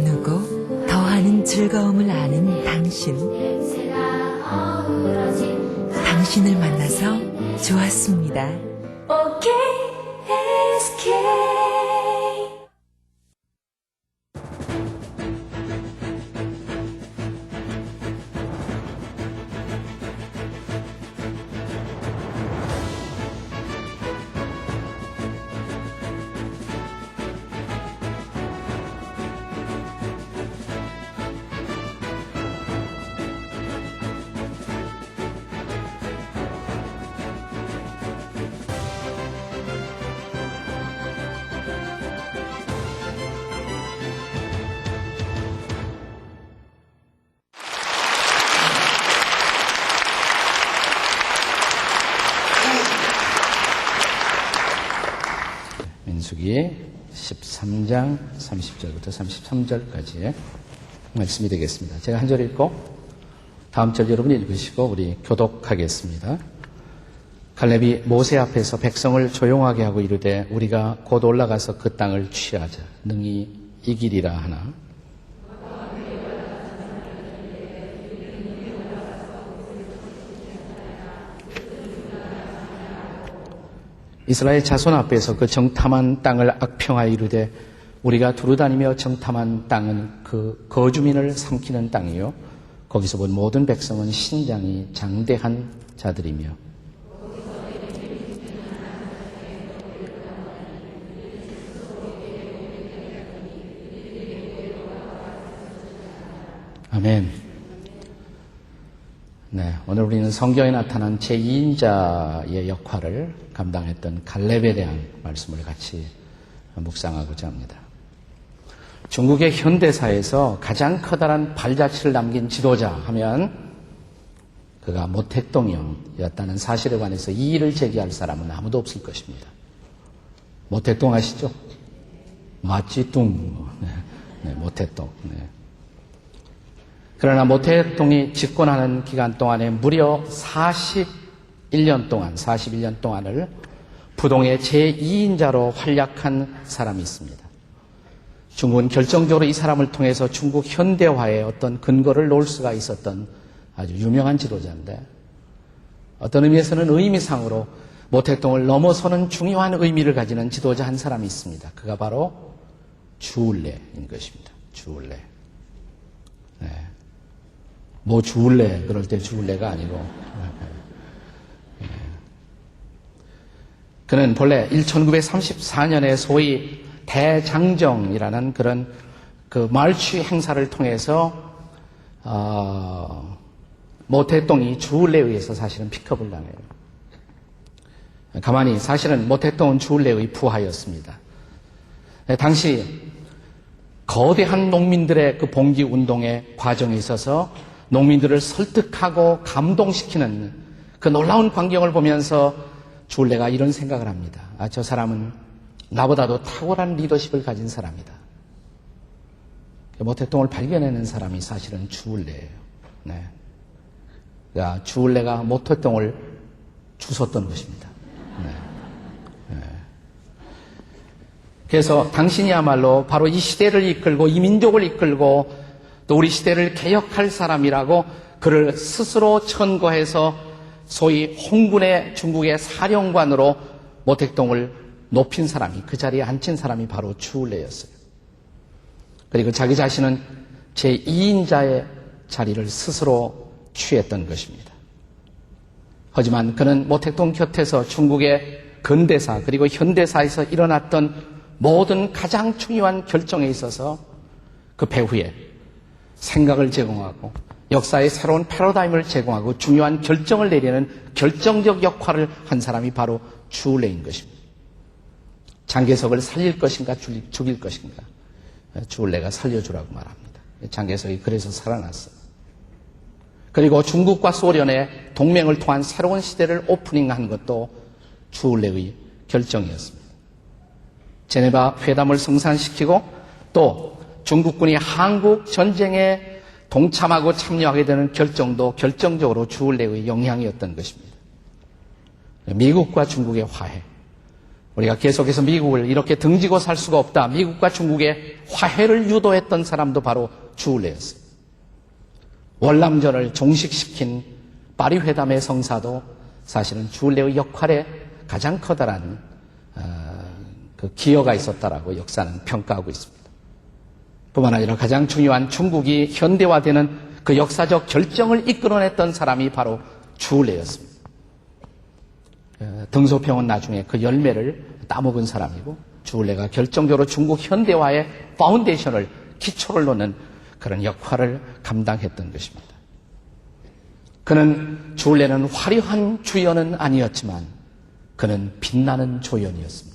나누고 더하는 즐거움을 아는 당신. 당신을 만나서 좋았습니다. OKSK. 민수기 13장 30절부터 33절까지의 말씀이 되겠습니다. 제가 한 절 읽고 다음 절 여러분이 읽으시고 우리 교독하겠습니다. 갈렙이 모세 앞에서 백성을 조용하게 하고 이르되 우리가 곧 올라가서 그 땅을 취하자 능히 이기리라 하나 이스라엘 자손 앞에서 그 정탐한 땅을 악평하여 이르되 우리가 두루다니며 정탐한 땅은 그 거주민을 삼키는 땅이요 거기서 본 모든 백성은 신장이 장대한 자들이며 아멘. 네, 오늘 우리는 성경에 나타난 제2인자의 역할을 감당했던 갈렙에 대한 말씀을 같이 묵상하고자 합니다. 중국의 현대사에서 가장 커다란 발자취를 남긴 지도자 하면 그가 모택동이었다는 사실에 관해서 이의를 제기할 사람은 아무도 없을 것입니다. 모택동 아시죠? 마찌뚱, 네, 모택동. 네. 그러나 모택동이 집권하는 기간 동안에 무려 41년 동안을 부동의 제2인자로 활약한 사람이 있습니다. 중국은 결정적으로 이 사람을 통해서 중국 현대화에 어떤 근거를 놓을 수가 있었던 아주 유명한 지도자인데 어떤 의미에서는 의미상으로 모택동을 넘어서는 중요한 의미를 가지는 지도자 한 사람이 있습니다. 그가 바로 주울레인 것입니다. 주울레. 네. 뭐 주울래 그럴 때 주울래가 아니고 그는 본래 1934년에 소위 대장정이라는 그런 그 말취 행사를 통해서 모택동이 주울래에 의해서 사실은 픽업을 당해요. 가만히 사실은 모택동은 주울래의 부하였습니다. 당시 거대한 농민들의 그 봉기 운동의 과정에 있어서 농민들을 설득하고 감동시키는 그 놀라운 광경을 보면서 주울레가 이런 생각을 합니다. 저 사람은 나보다도 탁월한 리더십을 가진 사람이다. 모택동을 발견해낸 사람이 사실은 주울레예요. 네. 그러니까 주울레가 모택동을 주웠던 것입니다. 네. 네. 그래서 당신이야말로 바로 이 시대를 이끌고 이 민족을 이끌고 또 우리 시대를 개혁할 사람이라고 그를 스스로 천거해서 소위 홍군의 중국의 사령관으로 모택동을 높인 사람이 그 자리에 앉힌 사람이 바로 주울레였어요. 그리고 자기 자신은 제2인자의 자리를 스스로 취했던 것입니다. 하지만 그는 모택동 곁에서 중국의 근대사 그리고 현대사에서 일어났던 모든 가장 중요한 결정에 있어서 그 배후에 생각을 제공하고 역사의 새로운 패러다임을 제공하고 중요한 결정을 내리는 결정적 역할을 한 사람이 바로 주울레인 것입니다. 장개석을 살릴 것인가 죽일 것인가 주울레가 살려주라고 말합니다. 장개석이 그래서 살아났어요. 그리고 중국과 소련의 동맹을 통한 새로운 시대를 오프닝한 것도 주울레의 결정이었습니다. 제네바 회담을 성사시키고 또 중국군이 한국 전쟁에 동참하고 참여하게 되는 결정도 결정적으로 주울레의 영향이었던 것입니다. 미국과 중국의 화해, 우리가 계속해서 미국을 이렇게 등지고 살 수가 없다. 미국과 중국의 화해를 유도했던 사람도 바로 주울레였어요. 월남전을 종식시킨 파리 회담의 성사도 사실은 주울레의 역할에 가장 커다란 그 기여가 있었다라고 역사는 평가하고 있습니다. 뿐만 아니라 가장 중요한 중국이 현대화되는 그 역사적 결정을 이끌어냈던 사람이 바로 주울레였습니다. 등소평은 나중에 그 열매를 따먹은 사람이고 주울레가 결정적으로 중국 현대화의 파운데이션을 기초를 놓는 그런 역할을 감당했던 것입니다. 주울레는 화려한 주연은 아니었지만 그는 빛나는 조연이었습니다.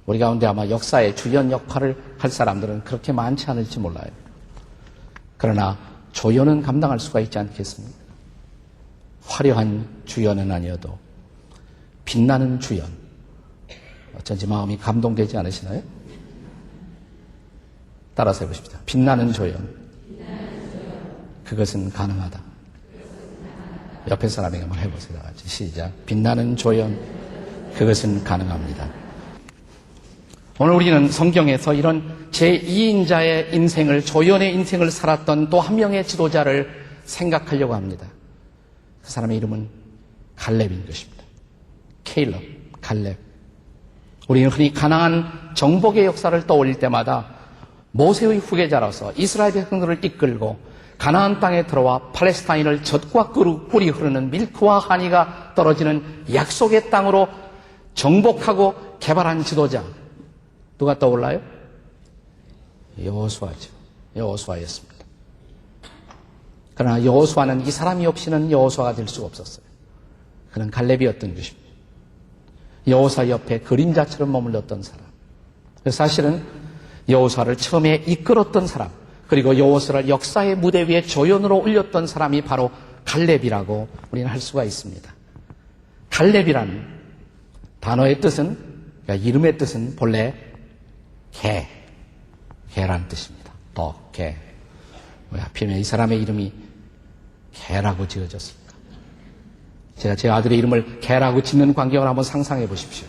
우리 가운데 아마 역사의 주연 역할을 할 사람들은 그렇게 많지 않을지 몰라요. 그러나 조연은 감당할 수가 있지 않겠습니까? 화려한 주연은 아니어도 빛나는 주연. 어쩐지 마음이 감동되지 않으시나요? 따라서 해보십시다. 빛나는 조연. 그것은 가능하다. 옆에 사람에게 한번 해보세요. 다 같이 시작. 빛나는 조연. 그것은 가능합니다. 오늘 우리는 성경에서 이런 제2인자의 인생을, 조연의 인생을 살았던 또 한 명의 지도자를 생각하려고 합니다. 그 사람의 이름은 갈렙인 것입니다. 케일럽, 갈렙. 우리는 흔히 가나안 정복의 역사를 떠올릴 때마다 모세의 후계자로서 이스라엘 백성들을 이끌고 가나안 땅에 들어와 팔레스타인을 젖과 꿀이 흐르는 밀크와 하니가 떨어지는 약속의 땅으로 정복하고 개발한 지도자. 누가 떠올라요? 여호수아죠. 여호수아였습니다. 그러나 여호수아는 이 사람이 없이는 여호수아가 될 수가 없었어요. 그는 갈렙이었던 것입니다. 여호수아 옆에 그림자처럼 머물렀던 사람. 사실은 여호수아를 처음에 이끌었던 사람, 그리고 여호수아를 역사의 무대 위에 조연으로 올렸던 사람이 바로 갈렙이라고 우리는 할 수가 있습니다. 갈렙이란 단어의 뜻은, 그러니까 이름의 뜻은 본래 개란 뜻입니다. 개. 왜 하필이면 이 사람의 이름이 개라고 지어졌습니까? 제가 제 아들의 이름을 개라고 짓는 광경을 한번 상상해 보십시오.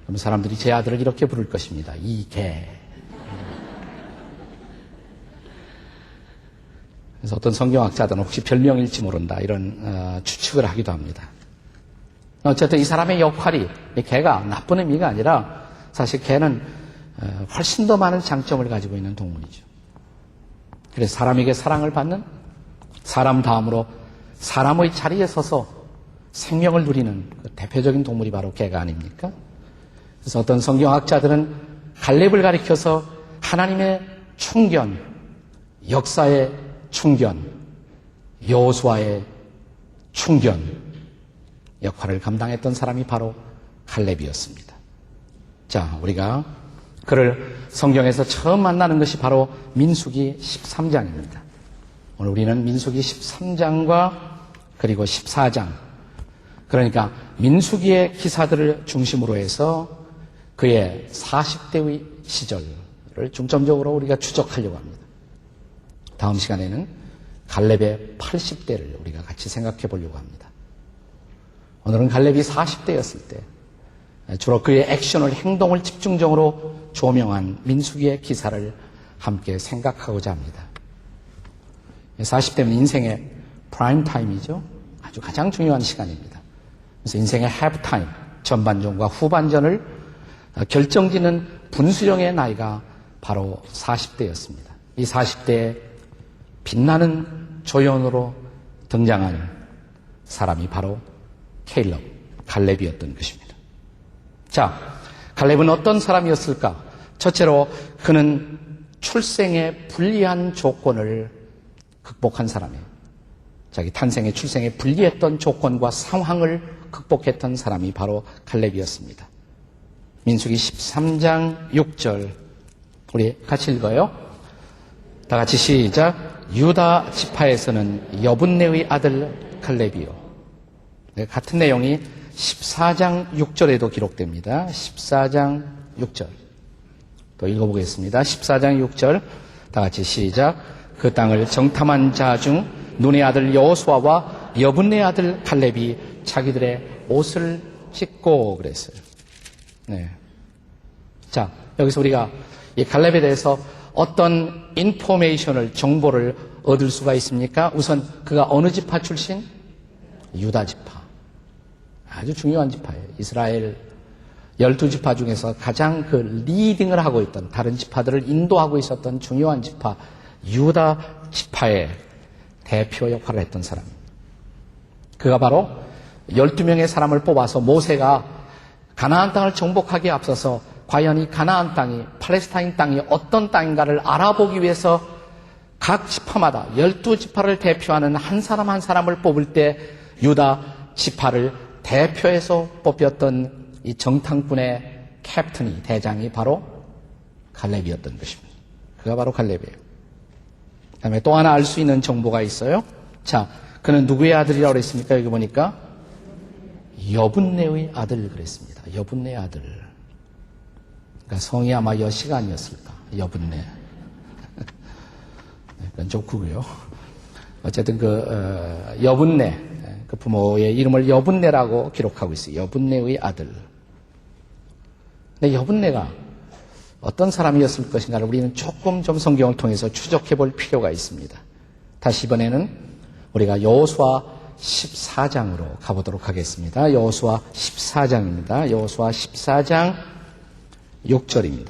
그럼 사람들이 제 아들을 이렇게 부를 것입니다. 이 개. 그래서 어떤 성경학자들은 혹시 별명일지 모른다 이런 추측을 하기도 합니다. 어쨌든 이 사람의 역할이, 이 개가 나쁜 의미가 아니라 사실 개는 훨씬 더 많은 장점을 가지고 있는 동물이죠. 그래서 사람에게 사랑을 받는, 사람 다음으로 사람의 자리에 서서 생명을 누리는 그 대표적인 동물이 바로 개가 아닙니까? 그래서 어떤 성경학자들은 갈렙을 가리켜서 하나님의 충견, 역사의 충견, 여호수아의 충견 역할을 감당했던 사람이 바로 갈렙이었습니다. 자, 우리가 그를 성경에서 처음 만나는 것이 바로 민수기 13장입니다. 오늘 우리는 민수기 13장과 그리고 14장, 그러니까 민수기의 기사들을 중심으로 해서 그의 40대의 시절을 중점적으로 우리가 추적하려고 합니다. 다음 시간에는 갈렙의 80대를 우리가 같이 생각해 보려고 합니다. 오늘은 갈렙이 40대였을 때 주로 그의 액션을, 행동을 집중적으로 조명한 민수기의 기사를 함께 생각하고자 합니다. 40대는 인생의 프라임 타임이죠. 아주 가장 중요한 시간입니다. 그래서 인생의 half time, 전반전과 후반전을 결정짓는 분수령의 나이가 바로 40대였습니다. 이 40대에 빛나는 조연으로 등장한 사람이 바로 케일럽, 갈렙이었던 것입니다. 자, 갈렙은 어떤 사람이었을까? 첫째로 그는 출생의 불리한 조건을 극복한 사람이에요. 자기 탄생의 출생에 불리했던 조건과 상황을 극복했던 사람이 바로 갈렙이었습니다. 민수기 13장 6절 우리 같이 읽어요. 다 같이 시작. 유다 지파에서는 여분네의 아들 갈렙이요. 같은 내용이 14장 6절에도 기록됩니다. 14장 6절. 또 읽어보겠습니다. 14장 6절. 다 같이 시작. 그 땅을 정탐한 자 중 눈의 아들 여호수아와 여분네 아들 갈렙이 자기들의 옷을 짓고 그랬어요. 네. 자, 여기서 우리가 이 갈렙에 대해서 어떤 인포메이션을, 정보를 얻을 수가 있습니까? 우선 그가 어느 지파 출신? 유다 지파. 아주 중요한 지파예요. 이스라엘 12지파 중에서 가장 그 리딩을 하고 있던, 다른 지파들을 인도하고 있었던 중요한 지파, 유다 지파의 대표 역할을 했던 사람입니다. 그가 바로 12명의 사람을 뽑아서 모세가 가나안 땅을 정복하기에 앞서서 과연 이 가나안 땅이, 팔레스타인 땅이 어떤 땅인가를 알아보기 위해서 각 지파마다 12지파를 대표하는 한 사람 한 사람을 뽑을 때 유다 지파를 대표해서 뽑혔던 이 정탐꾼의 캡틴이, 대장이 바로 갈렙이었던 것입니다. 그가 바로 갈렙이에요. 그 다음에 또 하나 알 수 있는 정보가 있어요. 자, 그는 누구의 아들이라고 그랬습니까? 여기 보니까 여분네의 아들 그랬습니다. 여분네의 아들. 그러니까 성이 아마 여시가 아니었을까? 여분네. 그건 조크고요. 어쨌든 여분네, 그 부모의 이름을 여분네라고 기록하고 있어요. 여분네의 아들. 근데 여분네가 어떤 사람이었을 것인가를 우리는 조금 좀 성경을 통해서 추적해 볼 필요가 있습니다. 다시 이번에는 우리가 여호수아 14장으로 가보도록 하겠습니다. 여호수아 14장입니다. 여호수아 14장 6절입니다.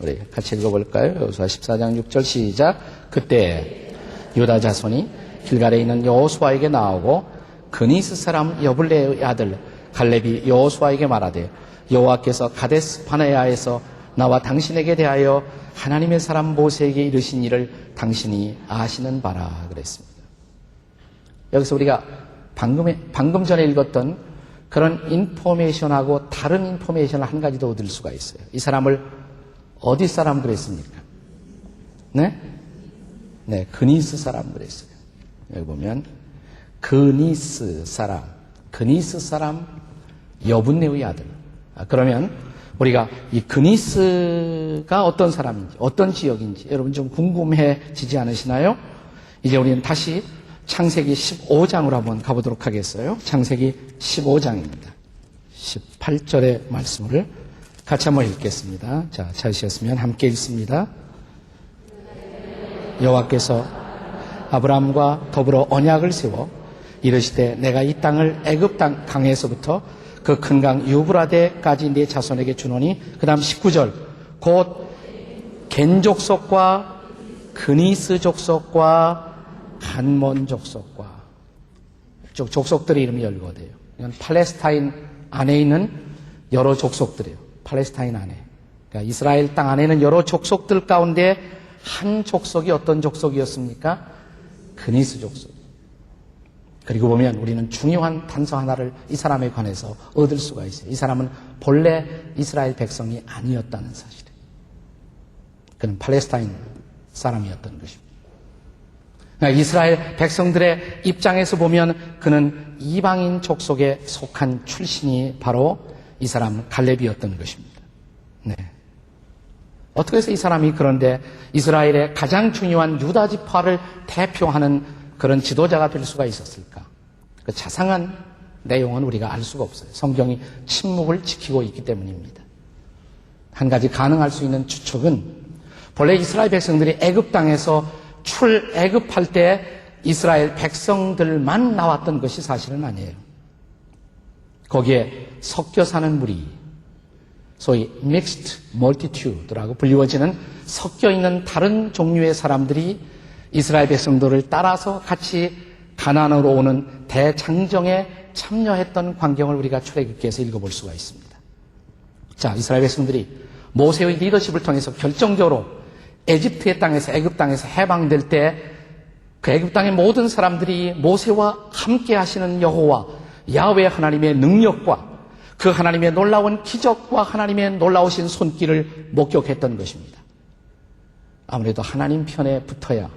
우리 같이 읽어볼까요? 여호수아 14장 6절 시작. 그때 유다 자손이 길갈에 있는 여호수아에게 나오고 그니스 사람 여블레의 아들 갈렙이 여호수아에게 말하되 여호와께서 가데스 바네아에서 나와 당신에게 대하여 하나님의 사람 모세에게 이르신 일을 당신이 아시는 바라 그랬습니다. 여기서 우리가 방금 전에 읽었던 그런 인포메이션하고 다른 인포메이션을 한 가지 더 얻을 수가 있어요. 이 사람을 어디 사람 그랬습니까? 네? 네, 그니스 사람 그랬어요. 여기 보면 그니스 사람 여분네의 아들. 그러면 우리가 이 그니스가 어떤 사람인지, 어떤 지역인지 여러분 좀 궁금해지지 않으시나요? 이제 우리는 다시 창세기 15장으로 한번 가보도록 하겠어요. 창세기 15장입니다. 18절의 말씀을 같이 한번 읽겠습니다. 자, 찾으셨으면 함께 읽습니다. 여호와께서 아브라함과 더불어 언약을 세워 이르시되 내가 이 땅을 애굽 땅 강에서부터 그 큰 강 유브라데까지 네 자손에게 주노니 그 다음 19절 곧 겐 족속과 그니스 족속과 한몬 족속과 이쪽 족속들의 이름이 열거돼요. 이건 팔레스타인 안에 있는 여러 족속들이에요. 팔레스타인 안에. 그러니까 이스라엘 땅 안에는 여러 족속들 가운데 한 족속이 어떤 족속이었습니까? 그니스 족속. 그리고 보면 우리는 중요한 단서 하나를 이 사람에 관해서 얻을 수가 있어요. 이 사람은 본래 이스라엘 백성이 아니었다는 사실이에요. 그는 팔레스타인 사람이었던 것입니다. 그러니까 이스라엘 백성들의 입장에서 보면 그는 이방인 족속에 속한 출신이 바로 이 사람 갈렙이었던 것입니다. 네. 어떻게 해서 이 사람이 그런데 이스라엘의 가장 중요한 유다 지파를 대표하는 그런 지도자가 될 수가 있었을까? 그 자상한 내용은 우리가 알 수가 없어요. 성경이 침묵을 지키고 있기 때문입니다. 한 가지 가능할 수 있는 추측은 본래 이스라엘 백성들이 애굽 땅에서 출애굽할 때 이스라엘 백성들만 나왔던 것이 사실은 아니에요. 거기에 섞여 사는 무리, 소위 mixed multitude라고 불리워지는 섞여 있는 다른 종류의 사람들이 이스라엘 백성들을 따라서 같이 가나안으로 오는 대장정에 참여했던 광경을 우리가 출애굽기에서 읽어볼 수가 있습니다. 자, 이스라엘 백성들이 모세의 리더십을 통해서 결정적으로 에집트의 땅에서 애굽 땅에서 해방될 때 그 애굽 땅의 모든 사람들이 모세와 함께 하시는 여호와 야훼 하나님의 능력과 그 하나님의 놀라운 기적과 하나님의 놀라우신 손길을 목격했던 것입니다. 아무래도 하나님 편에 붙어야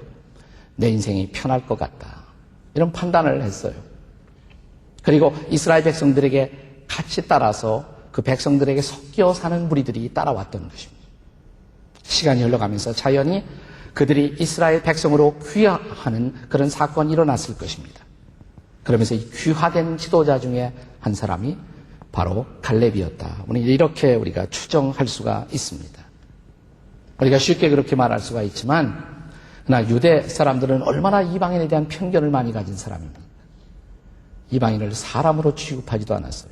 내 인생이 편할 것 같다. 이런 판단을 했어요. 그리고 이스라엘 백성들에게 같이 따라서 그 백성들에게 섞여 사는 무리들이 따라왔던 것입니다. 시간이 흘러가면서 자연히 그들이 이스라엘 백성으로 귀화하는 그런 사건이 일어났을 것입니다. 그러면서 이 귀화된 지도자 중에 한 사람이 바로 갈렙이었다. 이렇게 우리가 추정할 수가 있습니다. 우리가 쉽게 그렇게 말할 수가 있지만, 그러나 유대 사람들은 얼마나 이방인에 대한 편견을 많이 가진 사람입니다. 이방인을 사람으로 취급하지도 않았어요.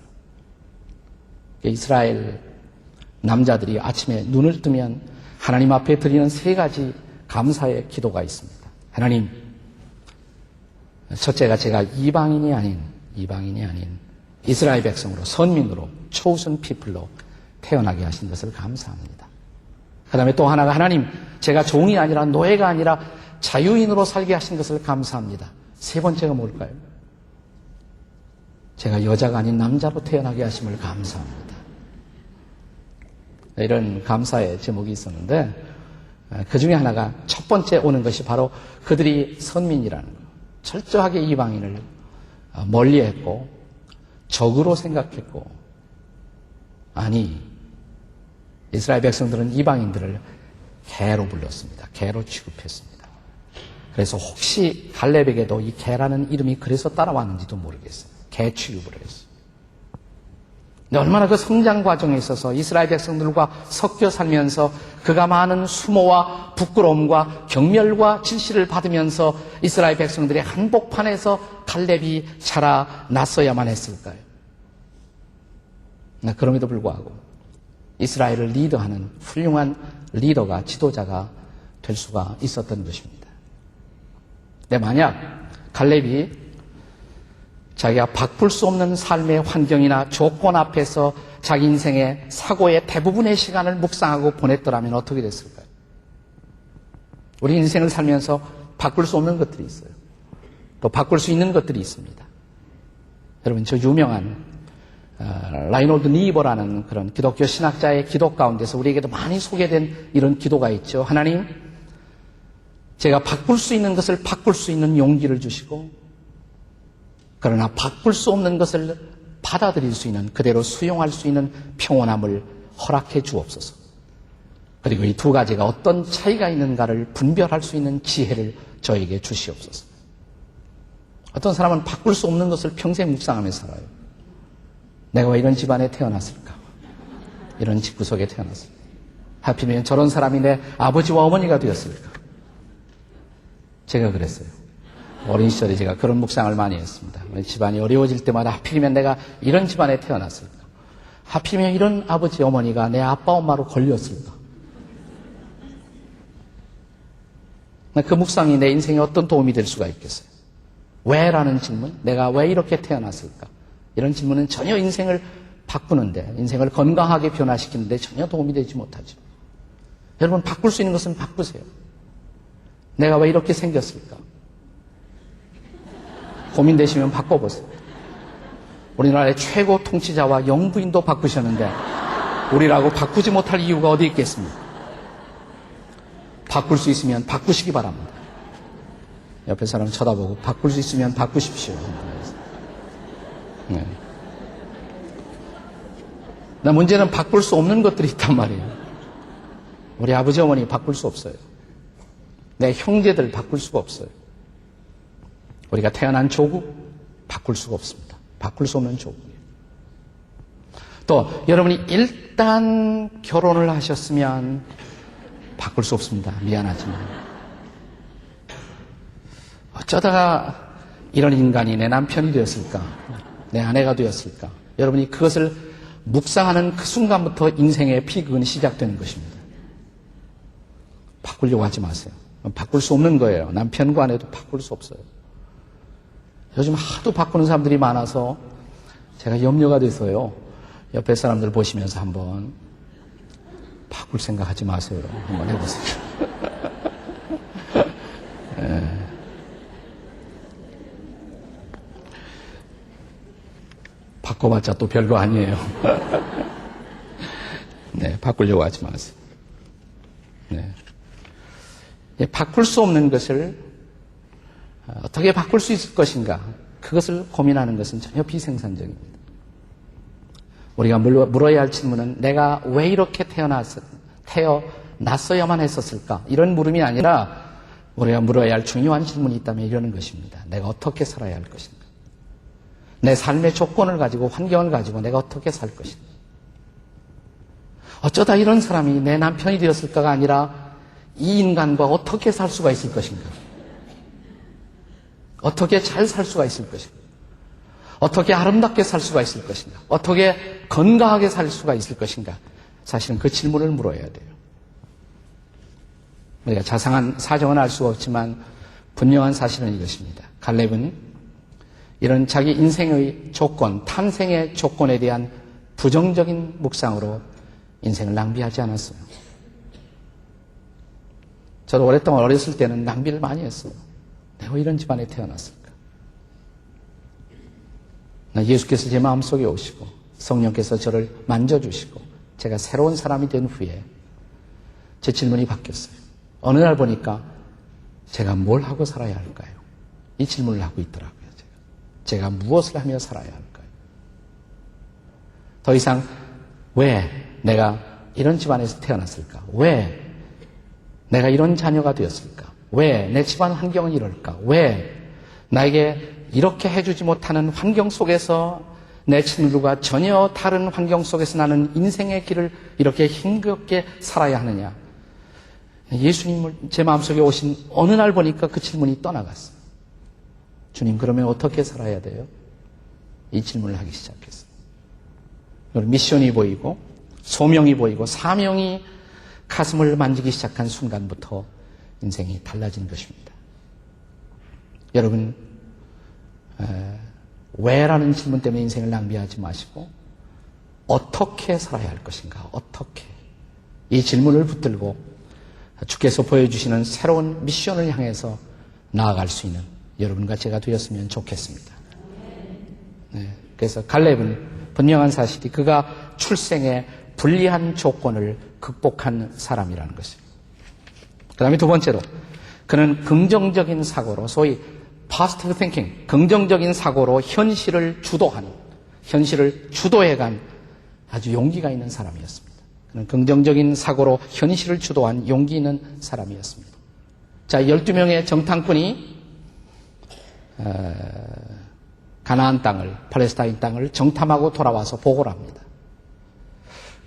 이스라엘 남자들이 아침에 눈을 뜨면 하나님 앞에 드리는 3가지 감사의 기도가 있습니다. 하나님, 첫째가 제가 이방인이 아닌 이스라엘 백성으로, 선민으로, chosen people로 태어나게 하신 것을 감사합니다. 그 다음에 또 하나가, 하나님, 제가 종이 아니라 노예가 아니라 자유인으로 살게 하신 것을 감사합니다. 3번째가 뭘까요? 제가 여자가 아닌 남자로 태어나게 하심을 감사합니다. 이런 감사의 제목이 있었는데, 그 중에 하나가 첫 번째 오는 것이 바로 그들이 선민이라는 거예요. 철저하게 이방인을 멀리했고 적으로 생각했고, 아니, 이스라엘 백성들은 이방인들을 개로 불렀습니다. 개로 취급했습니다. 그래서 혹시 갈렙에게도 이 개라는 이름이 그래서 따라왔는지도 모르겠어요. 개 취급을 했어요. 근데 얼마나 그 성장 과정에 있어서 이스라엘 백성들과 섞여 살면서 그가 많은 수모와 부끄러움과 경멸과 질시를 받으면서 이스라엘 백성들의 한복판에서 갈렙이 자라났어야만 했을까요? 그럼에도 불구하고 이스라엘을 리더하는 훌륭한 리더가, 지도자가 될 수가 있었던 것입니다. 근데 만약 갈렙이 자기가 바꿀 수 없는 삶의 환경이나 조건 앞에서 자기 인생의 사고의 대부분의 시간을 묵상하고 보냈더라면 어떻게 됐을까요? 우리 인생을 살면서 바꿀 수 없는 것들이 있어요. 또 바꿀 수 있는 것들이 있습니다. 여러분, 저 유명한 라이놀드 니버라는 그런 기독교 신학자의 기도 가운데서 우리에게도 많이 소개된 이런 기도가 있죠. 하나님, 제가 바꿀 수 있는 것을 바꿀 수 있는 용기를 주시고, 그러나 바꿀 수 없는 것을 받아들일 수 있는, 그대로 수용할 수 있는 평온함을 허락해 주옵소서. 그리고 이 2가지가 어떤 차이가 있는가를 분별할 수 있는 지혜를 저에게 주시옵소서. 어떤 사람은 바꿀 수 없는 것을 평생 묵상하며 살아요. 내가 왜 이런 집안에 태어났을까? 이런 집구석에 태어났을까? 하필이면 저런 사람이 내 아버지와 어머니가 되었을까? 제가 그랬어요. 어린 시절에 제가 그런 묵상을 많이 했습니다. 집안이 어려워질 때마다 하필이면 내가 이런 집안에 태어났을까? 하필이면 이런 아버지, 어머니가 내 아빠, 엄마로 걸렸을까? 그 묵상이 내 인생에 어떤 도움이 될 수가 있겠어요? 왜라는 질문, 내가 왜 이렇게 태어났을까? 이런 질문은 전혀 인생을 바꾸는데, 인생을 건강하게 변화시키는데 전혀 도움이 되지 못하죠. 여러분, 바꿀 수 있는 것은 바꾸세요. 내가 왜 이렇게 생겼을까? 고민되시면 바꿔보세요. 우리나라의 최고 통치자와 영부인도 바꾸셨는데 우리라고 바꾸지 못할 이유가 어디 있겠습니까? 바꿀 수 있으면 바꾸시기 바랍니다. 옆에 사람 쳐다보고 바꿀 수 있으면 바꾸십시오. 네. 나 문제는 바꿀 수 없는 것들이 있단 말이에요. 우리 아버지, 어머니 바꿀 수 없어요. 내 형제들 바꿀 수가 없어요. 우리가 태어난 조국 바꿀 수가 없습니다. 바꿀 수 없는 조국이에요. 또 여러분이 일단 결혼을 하셨으면 바꿀 수 없습니다. 미안하지만. 어쩌다가 이런 인간이 내 남편이 되었을까? 내 아내가 되었을까? 여러분이 그것을 묵상하는 그 순간부터 인생의 비극은 시작되는 것입니다. 바꾸려고 하지 마세요. 바꿀 수 없는 거예요. 남편과 아내도 바꿀 수 없어요. 요즘 하도 바꾸는 사람들이 많아서 제가 염려가 돼서요. 옆에 사람들 보시면서 한번 바꿀 생각 하지 마세요. 한번 해보세요. 네. 바꿔봤자 또 별거 아니에요. 네, 바꾸려고 하지 마세요. 네. 바꿀 수 없는 것을 어떻게 바꿀 수 있을 것인가, 그것을 고민하는 것은 전혀 비생산적입니다. 우리가 물어야 할 질문은 내가 왜 이렇게 태어났어야만 했었을까? 이런 물음이 아니라 우리가 물어야 할 중요한 질문이 있다면 이러는 것입니다. 내가 어떻게 살아야 할 것인가? 내 삶의 조건을 가지고 환경을 가지고 내가 어떻게 살 것인가. 어쩌다 이런 사람이 내 남편이 되었을까가 아니라 이 인간과 어떻게 살 수가 있을 것인가. 어떻게 잘 살 수가 있을 것인가. 어떻게 아름답게 살 수가 있을 것인가. 어떻게 건강하게 살 수가 있을 것인가. 사실은 그 질문을 물어야 돼요. 우리가 자상한 사정은 알 수가 없지만 분명한 사실은 이것입니다. 갈렙은 이런 자기 인생의 조건, 탄생의 조건에 대한 부정적인 묵상으로 인생을 낭비하지 않았어요. 저도 오랫동안 어렸을 때는 낭비를 많이 했어요. 내가 이런 집안에 태어났을까? 예수께서 제 마음속에 오시고 성령께서 저를 만져주시고 제가 새로운 사람이 된 후에 제 질문이 바뀌었어요. 어느 날 보니까 제가 뭘 하고 살아야 할까요? 이 질문을 하고 있더라고요. 제가 무엇을 하며 살아야 할까요? 더 이상 왜 내가 이런 집안에서 태어났을까? 왜 내가 이런 자녀가 되었을까? 왜 내 집안 환경은 이럴까? 왜 나에게 이렇게 해주지 못하는 환경 속에서 내 친구들과 전혀 다른 환경 속에서 나는 인생의 길을 이렇게 힘겹게 살아야 하느냐? 예수님을 제 마음속에 오신 어느 날 보니까 그 질문이 떠나갔어요. 주님, 그러면 어떻게 살아야 돼요? 이 질문을 하기 시작했어요. 미션이 보이고 소명이 보이고 사명이 가슴을 만지기 시작한 순간부터 인생이 달라진 것입니다. 여러분, 왜라는 질문 때문에 인생을 낭비하지 마시고 어떻게 살아야 할 것인가? 어떻게? 이 질문을 붙들고 주께서 보여주시는 새로운 미션을 향해서 나아갈 수 있는 여러분과 제가 되었으면 좋겠습니다. 네, 그래서 갈렙은 분명한 사실이 그가 출생의 불리한 조건을 극복한 사람이라는 것입니다. 그 다음에 두 번째로 그는 긍정적인 사고로 소위 positive thinking, 긍정적인 사고로 현실을 주도하는, 현실을 주도해간 아주 용기가 있는 사람이었습니다. 그는 긍정적인 사고로 현실을 주도한 용기 있는 사람이었습니다. 자, 12명의 정탐꾼이 가나안 땅을, 팔레스타인 땅을 정탐하고 돌아와서 보고를 합니다.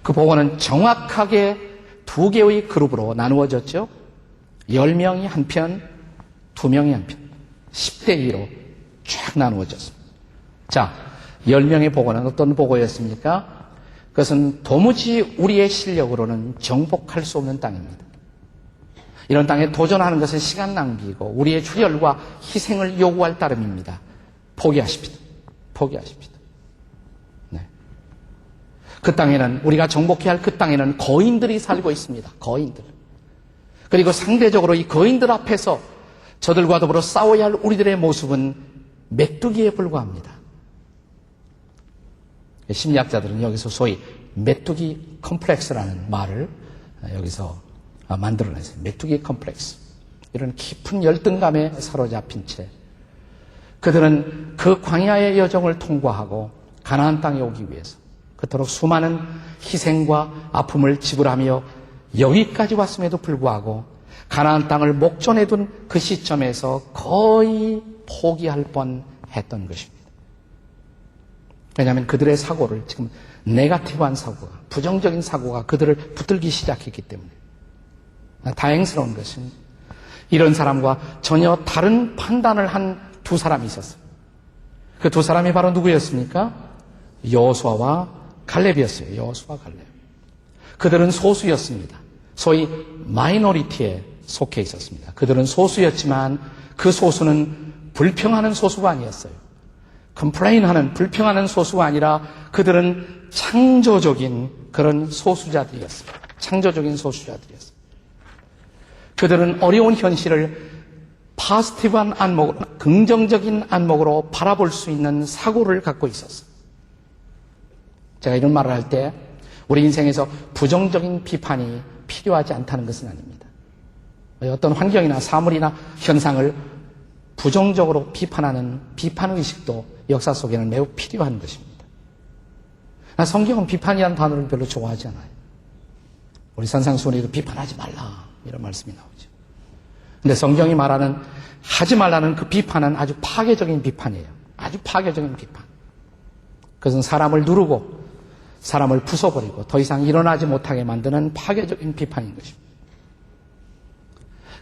그 보고는 정확하게 두 개의 그룹으로 나누어졌죠. 10명이 한 편, 2명이 한 편. 10대 2로 쫙 나누어졌습니다. 자, 10명의 보고는 어떤 보고였습니까? 그것은 도무지 우리의 실력으로는 정복할 수 없는 땅입니다. 이런 땅에 도전하는 것은 시간 낭비이고 우리의 출혈과 희생을 요구할 따름입니다. 포기하십시다. 포기하십시다. 네. 그 땅에는, 우리가 정복해야 할 그 땅에는 거인들이 살고 있습니다. 거인들. 그리고 상대적으로 이 거인들 앞에서 저들과 더불어 싸워야 할 우리들의 모습은 메뚜기에 불과합니다. 심리학자들은 여기서 소위 메뚜기 컴플렉스라는 말을 여기서 만들어냈어요. 메뚜기 컴플렉스. 이런 깊은 열등감에 사로잡힌 채 그들은 그 광야의 여정을 통과하고 가나안 땅에 오기 위해서 그토록 수많은 희생과 아픔을 지불하며 여기까지 왔음에도 불구하고 가나안 땅을 목전에 둔 그 시점에서 거의 포기할 뻔했던 것입니다. 왜냐하면 그들의 사고를 지금 네거티브한 사고가, 부정적인 사고가 그들을 붙들기 시작했기 때문에. 다행스러운 것은 이런 사람과 전혀 다른 판단을 한 두 사람이 있었어요. 그 두 사람이 바로 누구였습니까? 여호수아와 갈렙이었어요. 여호수아와 갈렙. 그들은 소수였습니다. 소위 마이너리티에 속해 있었습니다. 그들은 소수였지만 그 소수는 불평하는 소수가 아니었어요. 컴플레인하는, 불평하는 소수가 아니라 그들은 창조적인 그런 소수자들이었습니다. 창조적인 소수자들이었습니다. 그들은 어려운 현실을 파지티브한 안목으로, 긍정적인 안목으로 바라볼 수 있는 사고를 갖고 있었어요. 제가 이런 말을 할 때 우리 인생에서 부정적인 비판이 필요하지 않다는 것은 아닙니다. 어떤 환경이나 사물이나 현상을 부정적으로 비판하는 비판의식도 역사 속에는 매우 필요한 것입니다. 성경은 비판이라는 단어를 별로 좋아하지 않아요. 우리 산상수훈에도 비판하지 말라 이런 말씀이 나오죠. 근데 성경이 말하는 하지 말라는 그 비판은 아주 파괴적인 비판이에요. 아주 파괴적인 비판. 그것은 사람을 누르고 사람을 부숴버리고 더 이상 일어나지 못하게 만드는 파괴적인 비판인 것입니다.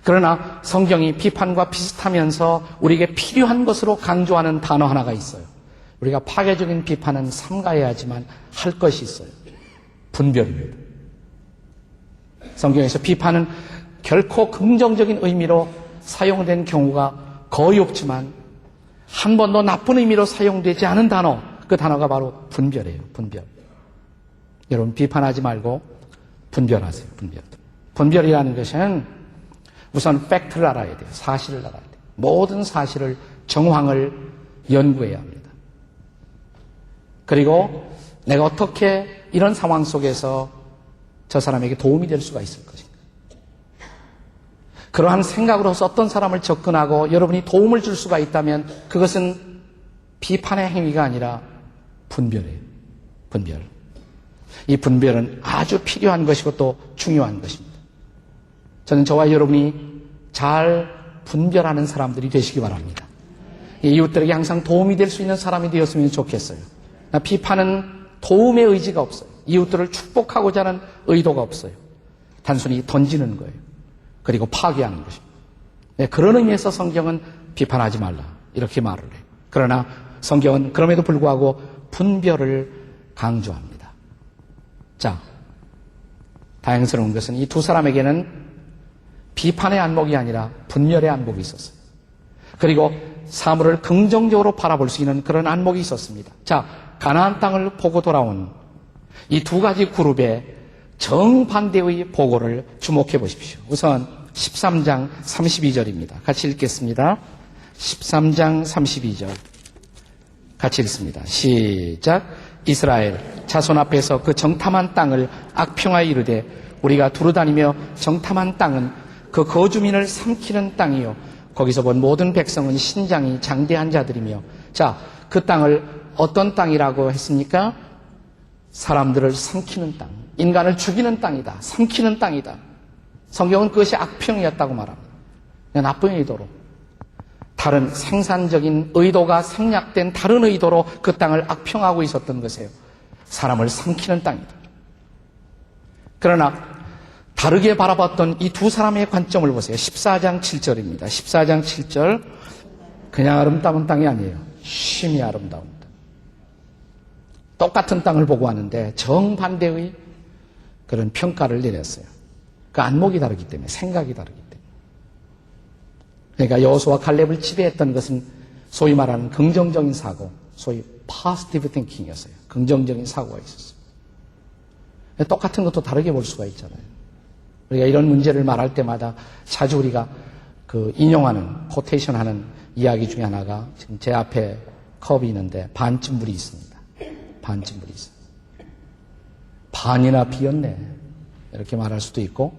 그러나 성경이 비판과 비슷하면서 우리에게 필요한 것으로 강조하는 단어 하나가 있어요. 우리가 파괴적인 비판은 삼가해야 하지만 할 것이 있어요. 분별입니다. 성경에서 비판은 결코 긍정적인 의미로 사용된 경우가 거의 없지만 한 번도 나쁜 의미로 사용되지 않은 단어, 그 단어가 바로 분별이에요. 분별. 여러분 비판하지 말고 분별하세요. 분별이라는 것은 우선 팩트를 알아야 돼요. 사실을 알아야 돼요. 모든 사실을, 정황을 연구해야 합니다. 그리고 내가 어떻게 이런 상황 속에서 저 사람에게 도움이 될 수가 있을 것인가. 그러한 생각으로서 어떤 사람을 접근하고 여러분이 도움을 줄 수가 있다면 그것은 비판의 행위가 아니라 분별이에요. 분별. 이 분별은 아주 필요한 것이고 또 중요한 것입니다. 저는 저와 여러분이 잘 분별하는 사람들이 되시기 바랍니다. 이웃들에게 항상 도움이 될 수 있는 사람이 되었으면 좋겠어요. 비판은 도움의 의지가 없어요. 이웃들을 축복하고자 하는 의도가 없어요. 단순히 던지는 거예요. 그리고 파괴하는 것입니다. 그런 의미에서 성경은 비판하지 말라 이렇게 말을 해요. 그러나 성경은 그럼에도 불구하고 분별을 강조합니다. 자, 다행스러운 것은 이 두 사람에게는 비판의 안목이 아니라 분별의 안목이 있었어요. 그리고 사물을 긍정적으로 바라볼 수 있는 그런 안목이 있었습니다. 자, 가나안 땅을 보고 돌아온 이 두 가지 그룹의 정반대의 보고를 주목해 보십시오. 우선 13장 32절입니다. 같이 읽겠습니다. 13장 32절 같이 읽습니다. 시작. 이스라엘 자손 앞에서 그 정탐한 땅을 악평하여 이르되 우리가 두루다니며 정탐한 땅은 그 거주민을 삼키는 땅이요 거기서 본 모든 백성은 신장이 장대한 자들이며. 자, 그 땅을 어떤 땅이라고 했습니까? 사람들을 삼키는 땅, 인간을 죽이는 땅이다, 삼키는 땅이다. 성경은 그것이 악평이었다고 말합니다. 나쁜 의도로, 다른 생산적인 의도가 생략된 다른 의도로 그 땅을 악평하고 있었던 것이에요. 사람을 삼키는 땅이다. 그러나 다르게 바라봤던 이 두 사람의 관점을 보세요. 14장 7절입니다. 14장 7절. 그냥 아름다운 땅이 아니에요. 심히 아름다운 땅. 똑같은 땅을 보고 왔는데 정반대의 그런 평가를 내렸어요. 그 안목이 다르기 때문에, 생각이 다르기 때문에. 그러니까 여호수아와 칼렙을 지배했던 것은 소위 말하는 긍정적인 사고, 소위 positive thinking이었어요. 긍정적인 사고가 있었어요. 똑같은 것도 다르게 볼 수가 있잖아요. 우리가 이런 문제를 말할 때마다 자주 우리가 그 인용하는, 코테이션 하는 이야기 중에 하나가 지금 제 앞에 컵이 있는데 반쯤 물이 있습니다. 반쯤 물이 있어요. 반이나 비었네. 이렇게 말할 수도 있고,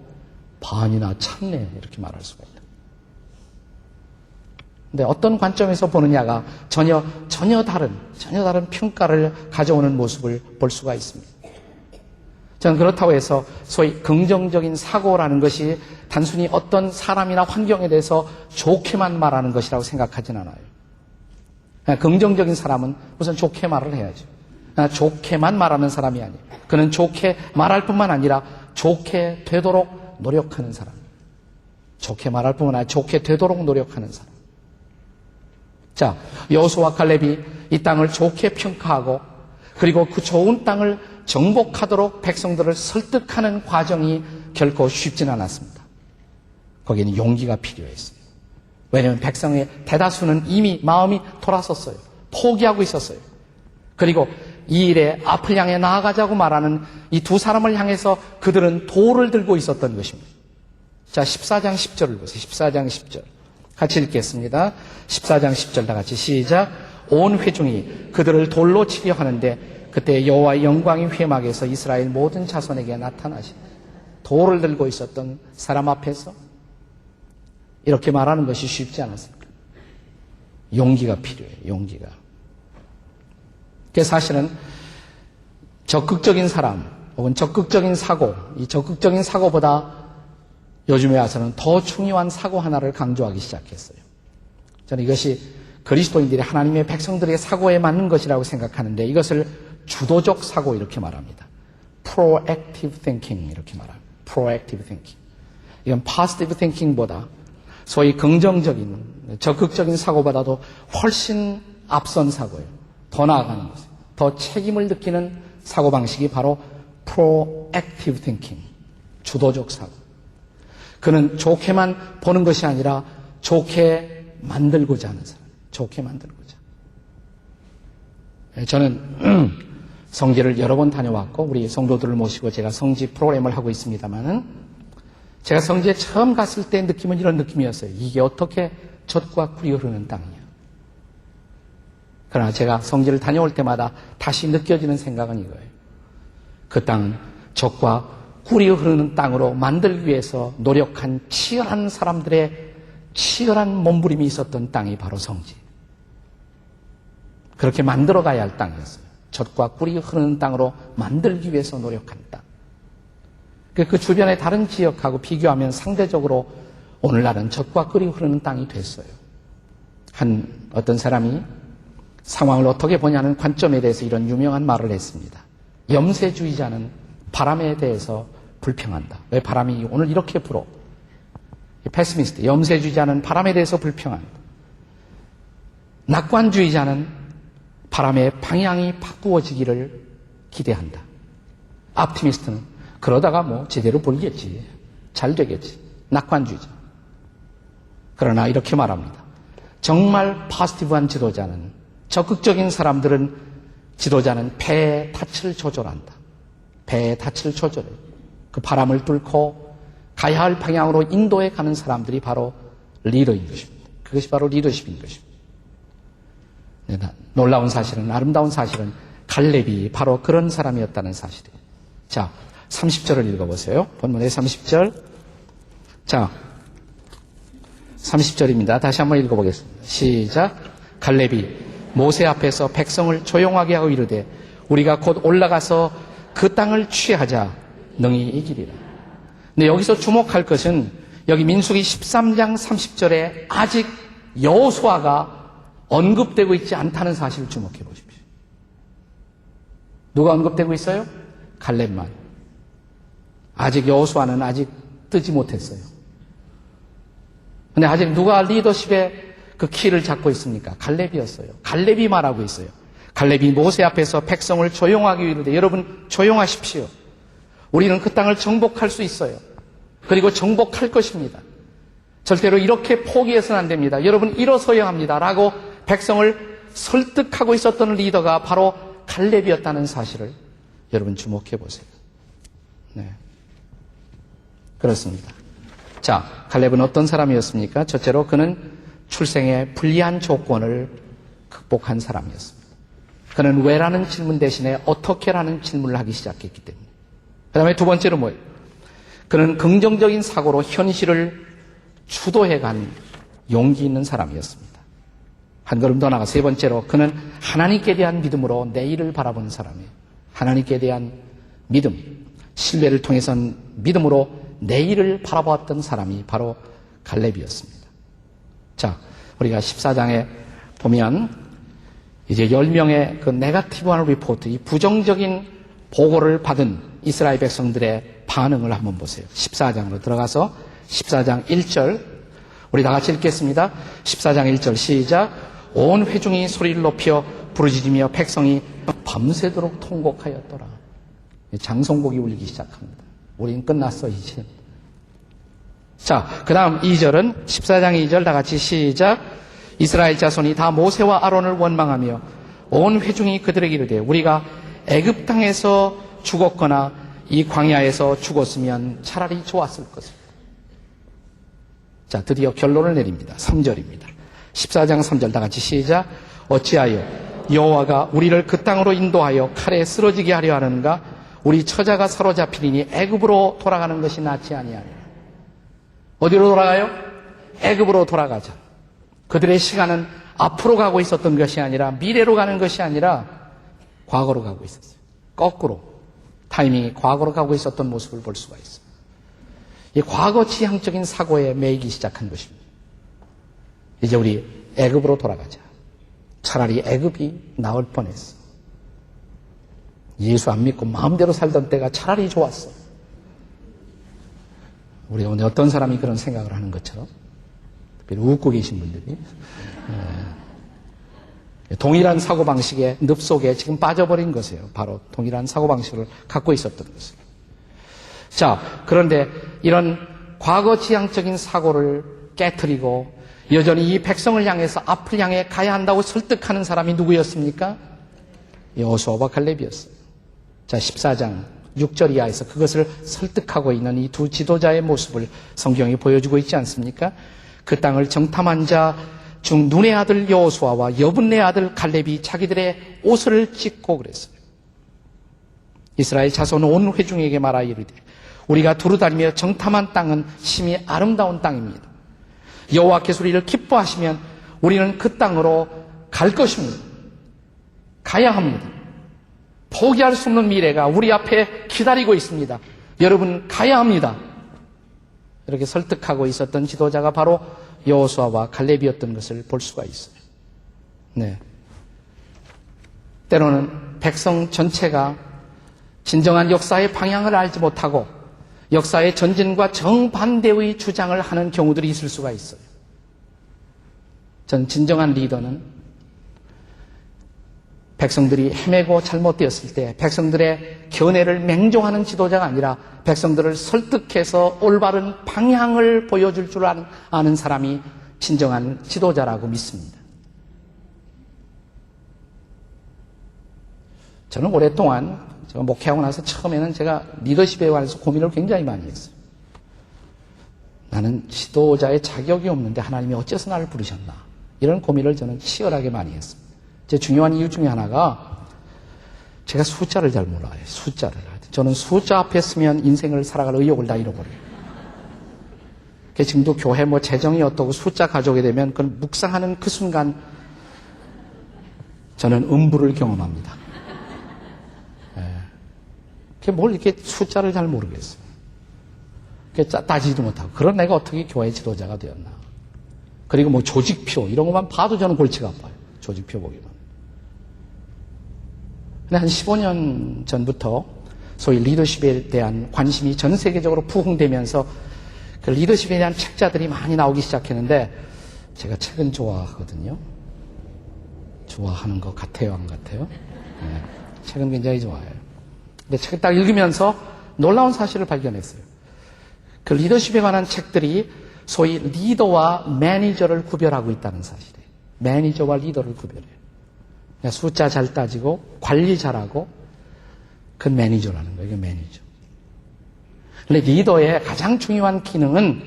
반이나 찼네. 이렇게 말할 수가 있다. 근데 어떤 관점에서 보느냐가 전혀 다른 평가를 가져오는 모습을 볼 수가 있습니다. 저는 그렇다고 해서 소위 긍정적인 사고라는 것이 단순히 어떤 사람이나 환경에 대해서 좋게만 말하는 것이라고 생각하진 않아요. 긍정적인 사람은 우선 좋게 말을 해야죠. 좋게만 말하는 사람이 아니에요. 그는 좋게 말할 뿐만 아니라 좋게 되도록 노력하는 사람. 좋게 말할 뿐만 아니라 좋게 되도록 노력하는 사람. 자, 여호수아와 칼렙이 이 땅을 좋게 평가하고 그리고 그 좋은 땅을 정복하도록 백성들을 설득하는 과정이 결코 쉽진 않았습니다. 거기에는 용기가 필요했어요. 왜냐하면 백성의 대다수는 이미 마음이 돌아섰어요. 포기하고 있었어요. 그리고 이 일에 앞을 향해 나아가자고 말하는 이 두 사람을 향해서 그들은 돌을 들고 있었던 것입니다. 자, 14장 10절을 보세요. 14장 10절. 같이 읽겠습니다. 14장 10절 다 같이 시작. 온 회중이 그들을 돌로 치려 하는데 그때 여호와의 영광이 회막에서 이스라엘 모든 자손에게 나타나시. 돌을 들고 있었던 사람 앞에서 이렇게 말하는 것이 쉽지 않았습니다. 용기가 필요해요. 용기가. 그게 사실은 적극적인 사람 혹은 적극적인 사고, 이 적극적인 사고보다 요즘에 와서는 더 중요한 사고 하나를 강조하기 시작했어요. 저는 이것이 그리스도인들이 하나님의 백성들의 사고에 맞는 것이라고 생각하는데 이것을 주도적 사고 이렇게 말합니다. proactive thinking 이렇게 말합니다. proactive thinking. 이건 positive thinking보다 소위 긍정적인, 적극적인 사고보다도 훨씬 앞선 사고예요. 더 나아가는 것이에요. 더 책임을 느끼는 사고방식이 바로 proactive thinking, 주도적 사고. 그는 좋게만 보는 것이 아니라 좋게 만들고자 하는 사람, 좋게 만들고자. 저는 성지를 여러 번 다녀왔고 우리 성도들을 모시고 제가 성지 프로그램을 하고 있습니다만은 제가 성지에 처음 갔을 때 느낌은 이런 느낌이었어요. 이게 어떻게 젖과 꿀이 흐르는 땅이냐. 그러나 제가 성지를 다녀올 때마다 다시 느껴지는 생각은 이거예요. 그 땅, 젖과 꿀이 흐르는 땅으로 만들기 위해서 노력한 치열한 사람들의 치열한 몸부림이 있었던 땅이 바로 성지. 그렇게 만들어가야 할 땅이었어요. 젖과 꿀이 흐르는 땅으로 만들기 위해서 노력한 땅. 그 주변의 다른 지역하고 비교하면 상대적으로 오늘날은 젖과 꿀이 흐르는 땅이 됐어요. 어떤 사람이 상황을 어떻게 보냐는 관점에 대해서 이런 유명한 말을 했습니다. 염세주의자는 바람에 대해서 불평한다. 왜 바람이 오늘 이렇게 불어? 패시미스트, 염세주의자는 바람에 대해서 불평한다. 낙관주의자는 바람의 방향이 바꾸어지기를 기대한다. optimist는 그러다가 제대로 불겠지. 잘 되겠지. 낙관주의자. 그러나 이렇게 말합니다. 정말 포지티브한 지도자는, 적극적인 사람들은 지도자는 배의 닻을 조절한다. 배의 닻을 조절해. 그 바람을 뚫고 가야 할 방향으로 인도해 가는 사람들이 바로 리더인 것입니다. 그것이 바로 리더십인 것입니다. 놀라운 사실은, 아름다운 사실은 갈렙이 바로 그런 사람이었다는 사실이에요. 자, 30절을 읽어보세요. 본문의 30절. 자, 30절입니다. 다시 한번 읽어보겠습니다. 시작. 갈렙이 모세 앞에서 백성을 조용하게 하고 이르되 우리가 곧 올라가서 그 땅을 취하자 능히 이기리라. 근데 여기서 주목할 것은 여기 민수기 13장 30절에 아직 여호수아가 언급되고 있지 않다는 사실을 주목해 보십시오. 누가 언급되고 있어요? 갈렙만. 아직 여호수아는 아직 뜨지 못했어요. 근데 아직 누가 리더십의 그 키를 잡고 있습니까? 갈렙이었어요. 갈렙이 말하고 있어요. 갈렙이 모세 앞에서 백성을 조용하게 이르되 여러분 조용하십시오. 우리는 그 땅을 정복할 수 있어요. 그리고 정복할 것입니다. 절대로 이렇게 포기해서는 안 됩니다. 여러분 일어서야 합니다. 라고 백성을 설득하고 있었던 리더가 바로 갈렙이었다는 사실을 여러분 주목해 보세요. 네. 그렇습니다. 자, 갈렙은 어떤 사람이었습니까? 첫째로 그는 출생의 불리한 조건을 극복한 사람이었습니다. 그는 왜라는 질문 대신에 어떻게라는 질문을 하기 시작했기 때문에. 그 다음에 두 번째로 뭐예요? 그는 긍정적인 사고로 현실을 주도해간 용기 있는 사람이었습니다. 한 걸음 더 나가 세 번째로 그는 하나님께 대한 믿음으로 내일을 바라보는 사람이에요. 하나님께 대한 믿음, 신뢰를 통해선 믿음으로 내일을 바라보았던 사람이 바로 갈렙이었습니다. 자, 우리가 14장에 보면 이제 10명의 그 네거티브한 리포트, 이 부정적인 보고를 받은 이스라엘 백성들의 반응을 한번 보세요. 14장으로 들어가서 14장 1절 우리 다 같이 읽겠습니다. 14장 1절 시작. 온 회중이 소리를 높여 부르짖으며 백성이 밤새도록 통곡하였더라. 장송곡이 울리기 시작합니다. 우린 끝났어 이제. 자, 그 다음 2절은 14장 2절 다 같이 시작. 이스라엘 자손이 다 모세와 아론을 원망하며 온 회중이 그들에게 이르되 우리가 애굽 땅에서 죽었거나 이 광야에서 죽었으면 차라리 좋았을 것을. 자, 드디어 결론을 내립니다. 3절입니다. 14장 3절 다 같이 시작. 어찌하여 여호와가 우리를 그 땅으로 인도하여 칼에 쓰러지게 하려 하는가? 우리 처자가 사로잡히리니 애굽으로 돌아가는 것이 낫지 아니하니라. 어디로 돌아가요? 애굽으로 돌아가자. 그들의 시간은 앞으로 가고 있었던 것이 아니라 미래로 가는 것이 아니라 과거로 가고 있었어요. 거꾸로 타이밍이 과거로 가고 있었던 모습을 볼 수가 있어요. 이 과거 지향적인 사고에 매이기 시작한 것입니다. 이제 우리 애굽으로 돌아가자. 차라리 애굽이 나을 뻔했어. 예수 안 믿고 마음대로 살던 때가 차라리 좋았어. 우리 오늘 어떤 사람이 그런 생각을 하는 것처럼, 특별히 웃고 계신 분들이 동일한 사고방식의 늪 속에 지금 빠져버린 것이에요. 바로 동일한 사고방식을 갖고 있었던 것이에요. 자, 그런데 이런 과거 지향적인 사고를 깨트리고 여전히 이 백성을 향해서 앞을 향해 가야 한다고 설득하는 사람이 누구였습니까? 여호수아와 갈렙이었어요. 자, 14장 6절 이하에서 그것을 설득하고 있는 이 두 지도자의 모습을 성경이 보여주고 있지 않습니까? 그 땅을 정탐한 자 중 눈의 아들 여호수아와 여분의 아들 갈렙이 자기들의 옷을 찢고 그랬어요. 이스라엘 자손 온 회중에게 말하 이르되 우리가 두루다니며 정탐한 땅은 심히 아름다운 땅입니다. 여호와께서 우리를 기뻐하시면 우리는 그 땅으로 갈 것입니다. 가야 합니다. 포기할 수 없는 미래가 우리 앞에 기다리고 있습니다. 여러분 가야 합니다. 이렇게 설득하고 있었던 지도자가 바로 여호수아와 갈렙이었던 것을 볼 수가 있어요. 네. 때로는 백성 전체가 진정한 역사의 방향을 알지 못하고 역사의 전진과 정반대의 주장을 하는 경우들이 있을 수가 있어요. 전 진정한 리더는 백성들이 헤매고 잘못되었을 때 백성들의 견해를 맹종하는 지도자가 아니라 백성들을 설득해서 올바른 방향을 보여줄 줄 아는 사람이 진정한 지도자라고 믿습니다. 저는 오랫동안 제가 목회하고 나서 처음에는 제가 리더십에 관해서 고민을 굉장히 많이 했어요. 나는 지도자의 자격이 없는데 하나님이 어째서 나를 부르셨나? 이런 고민을 저는 치열하게 많이 했습니다. 제 중요한 이유 중에 하나가 제가 숫자를 잘 몰라요. 숫자를. 저는 숫자 앞에 쓰면 인생을 살아갈 의욕을 다 잃어버려요. 지금도 교회 재정이 어떻고 숫자 가져오게 되면 그걸 묵상하는 그 순간 저는 음부를 경험합니다. 뭘 이렇게 숫자를 잘 모르겠어요. 따지지도 못하고. 그런 내가 어떻게 교회 지도자가 되었나. 그리고 조직표 이런 것만 봐도 저는 골치가 아파요. 조직표 보기만. 근데 한 15년 전부터 소위 리더십에 대한 관심이 전 세계적으로 부흥되면서 그 리더십에 대한 책자들이 많이 나오기 시작했는데 제가 책은 좋아하거든요. 좋아하는 것 같아요, 안 같아요? 네, 책은 굉장히 좋아해요. 근데 책을 딱 읽으면서 놀라운 사실을 발견했어요. 그 리더십에 관한 책들이 소위 리더와 매니저를 구별하고 있다는 사실이에요. 매니저와 리더를 구별해요. 숫자 잘 따지고 관리 잘하고 그건 매니저라는 거예요. 이게 매니저. 근데 리더의 가장 중요한 기능은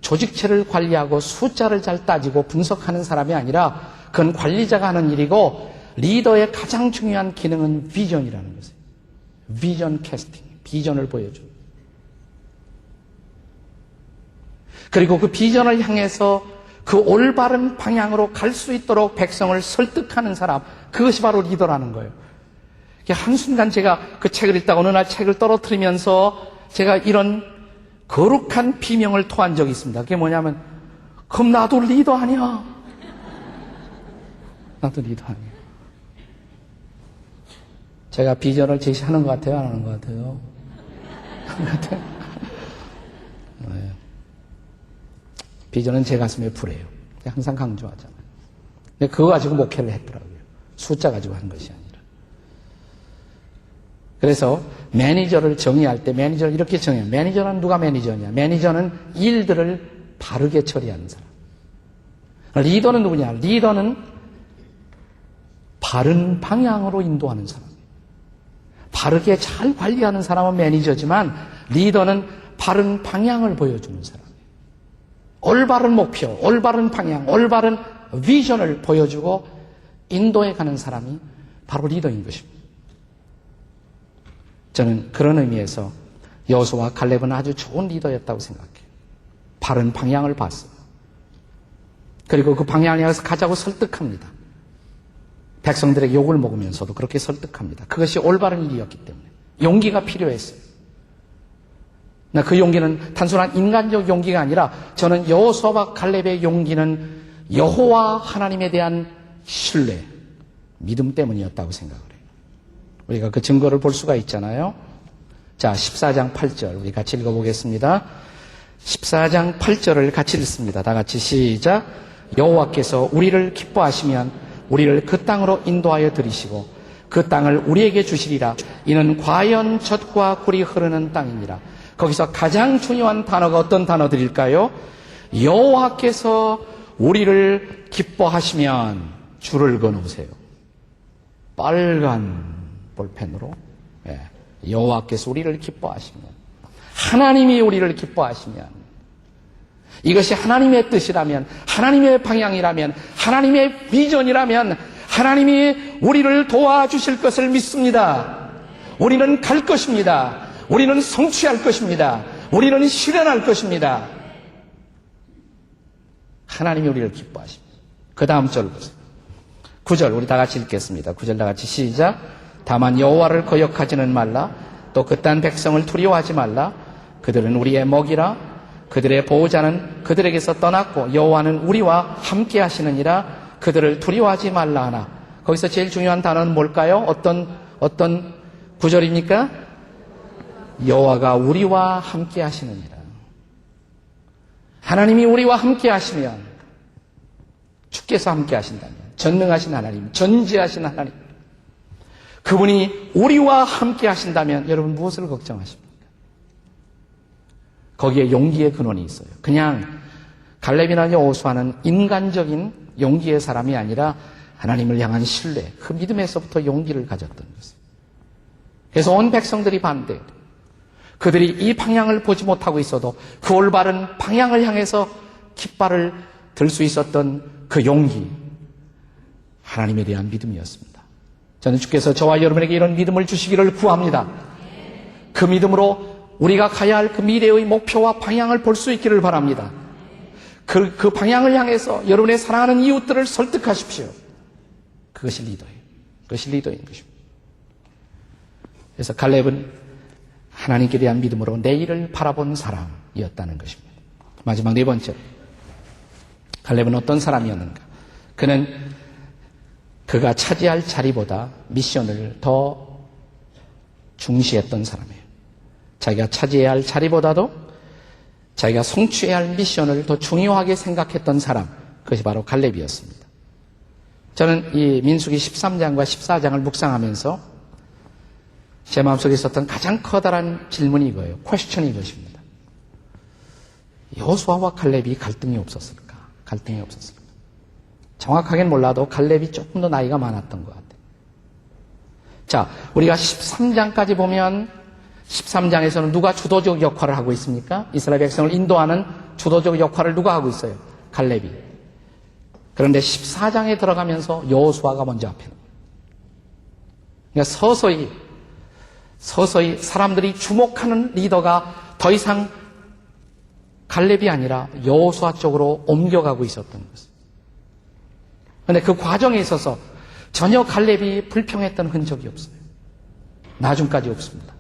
조직체를 관리하고 숫자를 잘 따지고 분석하는 사람이 아니라 그건 관리자가 하는 일이고 리더의 가장 중요한 기능은 비전이라는 것이에요. 비전 캐스팅, 비전을 보여줘. 그리고 그 비전을 향해서 그 올바른 방향으로 갈 수 있도록 백성을 설득하는 사람, 그것이 바로 리더라는 거예요. 한순간 제가 그 책을 읽다가 어느 날 책을 떨어뜨리면서 제가 이런 거룩한 비명을 토한 적이 있습니다. 그게 뭐냐면, 그럼 나도 리더 아니야? 나도 리더 아니야. 제가 비전을 제시하는 것 같아요? 안 하는 것 같아요? 하는 것 같아요? 네. 비전은 제 가슴에 불해요. 항상 강조하잖아요. 근데 그거 가지고 목회를 했더라고요. 숫자 가지고 한 것이 아니라. 그래서 매니저를 정의할 때 매니저를 이렇게 정해요. 매니저는 누가 매니저냐? 매니저는 일들을 바르게 처리하는 사람. 리더는 누구냐? 리더는 바른 방향으로 인도하는 사람. 바르게 잘 관리하는 사람은 매니저지만 리더는 바른 방향을 보여주는 사람. 올바른 목표, 올바른 방향, 올바른 비전을 보여주고 인도해 가는 사람이 바로 리더인 것입니다. 저는 그런 의미에서 여호수아와 갈렙은 아주 좋은 리더였다고 생각해요. 바른 방향을 봤어요. 그리고 그 방향을 향해서 가자고 설득합니다. 백성들에게 욕을 먹으면서도 그렇게 설득합니다. 그것이 올바른 일이었기 때문에. 용기가 필요했어요. 그 용기는 단순한 인간적 용기가 아니라 저는 여호수아와 갈렙의 용기는 여호와 하나님에 대한 신뢰, 믿음 때문이었다고 생각을 해요. 우리가 그 증거를 볼 수가 있잖아요. 자, 14장 8절 우리 같이 읽어보겠습니다. 14장 8절을 같이 읽습니다. 다 같이 시작. 여호와께서 우리를 기뻐하시면 우리를 그 땅으로 인도하여 들이시고 그 땅을 우리에게 주시리라. 이는 과연 젖과 꿀이 흐르는 땅이니라. 거기서 가장 중요한 단어가 어떤 단어들일까요? 여호와께서 우리를 기뻐하시면 줄을 그어놓으세요. 빨간 볼펜으로. 여호와께서 우리를 기뻐하시면, 하나님이 우리를 기뻐하시면, 이것이 하나님의 뜻이라면, 하나님의 방향이라면, 하나님의 비전이라면 하나님이 우리를 도와주실 것을 믿습니다. 우리는 갈 것입니다. 우리는 성취할 것입니다. 우리는 실현할 것입니다. 하나님이 우리를 기뻐하십니다. 그 다음 절 보세요. 9절 우리 다 같이 읽겠습니다. 9절 다 같이 시작. 다만 여호와를 거역하지는 말라. 또 그 땅 백성을 두려워하지 말라. 그들은 우리의 먹이라. 그들의 보호자는 그들에게서 떠났고 여호와는 우리와 함께 하시느니라. 그들을 두려워하지 말라 하나. 거기서 제일 중요한 단어는 뭘까요? 어떤 구절입니까? 여호와가 우리와 함께 하시느니라. 하나님이 우리와 함께 하시면, 주께서 함께 하신다면, 전능하신 하나님, 전지하신 하나님, 그분이 우리와 함께 하신다면 여러분 무엇을 걱정하십니까? 거기에 용기의 근원이 있어요. 그냥 갈렙이나 여호수아는 인간적인 용기의 사람이 아니라 하나님을 향한 신뢰, 그 믿음에서부터 용기를 가졌던 것이에요. 그래서 온 백성들이 반대해요. 그들이 이 방향을 보지 못하고 있어도 그 올바른 방향을 향해서 깃발을 들 수 있었던 그 용기, 하나님에 대한 믿음이었습니다. 저는 주께서 저와 여러분에게 이런 믿음을 주시기를 구합니다. 그 믿음으로 우리가 가야 할 그 미래의 목표와 방향을 볼 수 있기를 바랍니다. 그 방향을 향해서 여러분의 사랑하는 이웃들을 설득하십시오. 그것이 리더예요. 그것이 리더인 것입니다. 그래서 갈렙은 하나님께 대한 믿음으로 내일을 바라본 사람이었다는 것입니다. 마지막 네 번째, 갈렙은 어떤 사람이었는가? 그는 그가 차지할 자리보다 미션을 더 중시했던 사람이에요. 자기가 차지해야 할 자리보다도 자기가 성취해야 할 미션을 더 중요하게 생각했던 사람, 그것이 바로 갈렙이었습니다. 저는 이 민수기 13장과 14장을 묵상하면서 제 마음속에 있었던 가장 커다란 질문이 이거예요. 퀘스천이 이것입니다. 여호수아와 갈렙이 갈등이 없었을까? 갈등이 없었을까? 정확하게는 몰라도 갈렙이 조금 더 나이가 많았던 것 같아요. 자, 우리가 13장까지 보면 13장에서는 누가 주도적 역할을 하고 있습니까? 이스라엘 백성을 인도하는 주도적 역할을 누가 하고 있어요? 갈렙이. 그런데 14장에 들어가면서 여호수아가 먼저 앞에 나와요. 그러니까 서서히 사람들이 주목하는 리더가 더 이상 갈렙이 아니라 여호수아 쪽으로 옮겨가고 있었던 것입니다. 그런데 그 과정에 있어서 전혀 갈렙이 불평했던 흔적이 없어요. 나중까지 없습니다.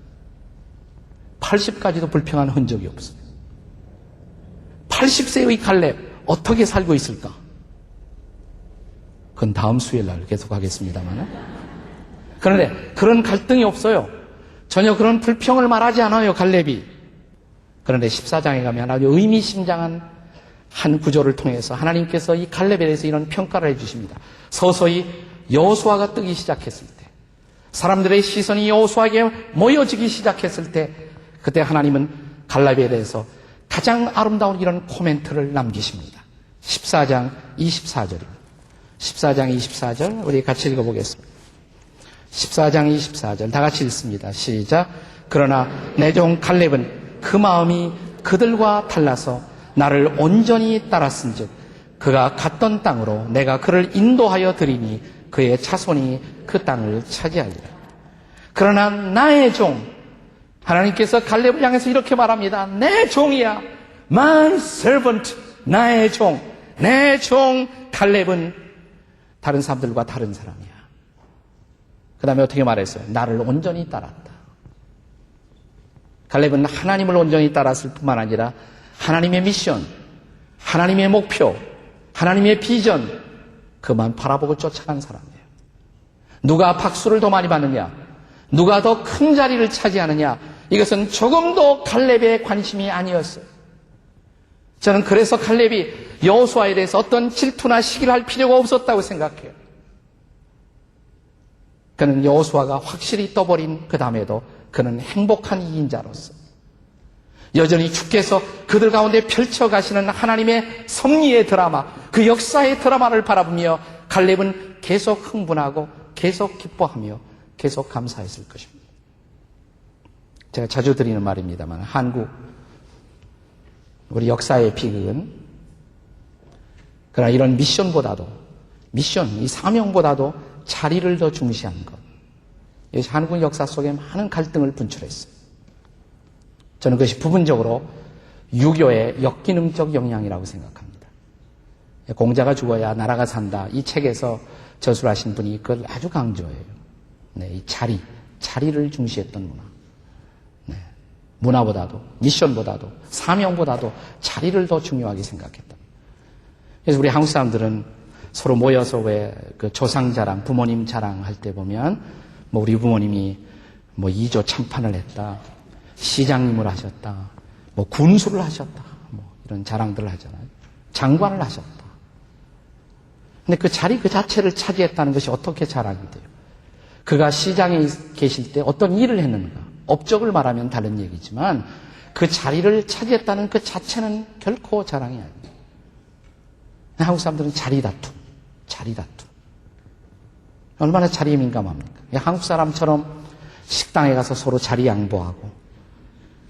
80까지도 불평한 흔적이 없어요. 80세의 갈렙 어떻게 살고 있을까? 그건 다음 수요일 날 계속하겠습니다만. 그런데 그런 갈등이 없어요. 전혀 그런 불평을 말하지 않아요, 갈렙이. 그런데 14장에 가면 아주 의미심장한 한 구조를 통해서 하나님께서 이 갈렙에 대해서 이런 평가를 해주십니다. 서서히 여호수아가 뜨기 시작했을 때, 사람들의 시선이 여호수아에게 모여지기 시작했을 때, 그때 하나님은 갈렙에 대해서 가장 아름다운 이런 코멘트를 남기십니다. 14장 24절입니다. 14장 24절 우리 같이 읽어보겠습니다. 14장 24절 다 같이 읽습니다. 시작. 그러나 내 종 갈렙은 그 마음이 그들과 달라서 나를 온전히 따랐은즉 그가 갔던 땅으로 내가 그를 인도하여 드리니 그의 자손이 그 땅을 차지하리라. 그러나 나의 종, 하나님께서 갈렙을 향해서 이렇게 말합니다. 내 종이야. My servant, 나의 종. 내 종 갈렙은 다른 사람들과 다른 사람이야. 그 다음에 어떻게 말했어요? 나를 온전히 따랐다. 갈렙은 하나님을 온전히 따랐을 뿐만 아니라 하나님의 미션, 하나님의 목표, 하나님의 비전, 그만 바라보고 쫓아간 사람이에요. 누가 박수를 더 많이 받느냐, 누가 더 큰 자리를 차지하느냐, 이것은 조금도 갈렙의 관심이 아니었어요. 저는 그래서 갈렙이 여호수아에 대해서 어떤 질투나 시기를 할 필요가 없었다고 생각해요. 그는 여호수아가 확실히 떠버린 그 다음에도 그는 행복한 이인자로서 여전히 주께서 그들 가운데 펼쳐가시는 하나님의 섭리의 드라마, 그 역사의 드라마를 바라보며 갈렙은 계속 흥분하고 계속 기뻐하며 계속 감사했을 것입니다. 제가 자주 드리는 말입니다만 한국, 우리 역사의 비극은 그러나 이런 미션보다도, 이 사명보다도 자리를 더 중시한 것. 이것이 한국 역사 속에 많은 갈등을 분출했어요. 저는 그것이 부분적으로 유교의 역기능적 영향이라고 생각합니다. 공자가 죽어야 나라가 산다. 이 책에서 저술하신 분이 그걸 아주 강조해요. 네, 이 자리를 중시했던 문화. 네, 문화보다도, 미션보다도, 사명보다도 자리를 더 중요하게 생각했다. 그래서 우리 한국 사람들은 서로 모여서 왜 그 조상 자랑, 부모님 자랑할 때 보면 우리 부모님이 2조 참판을 했다, 시장님을 하셨다, 군수를 하셨다, 이런 자랑들을 하잖아요. 장관을 하셨다. 근데 그 자리 그 자체를 차지했다는 것이 어떻게 자랑이 돼요? 그가 시장에 계실 때 어떤 일을 했는가, 업적을 말하면 다른 얘기지만 그 자리를 차지했다는 그 자체는 결코 자랑이 아니에요. 한국 사람들은 자리 다툼. 얼마나 자리에 민감합니까? 한국 사람처럼 식당에 가서 서로 자리 양보하고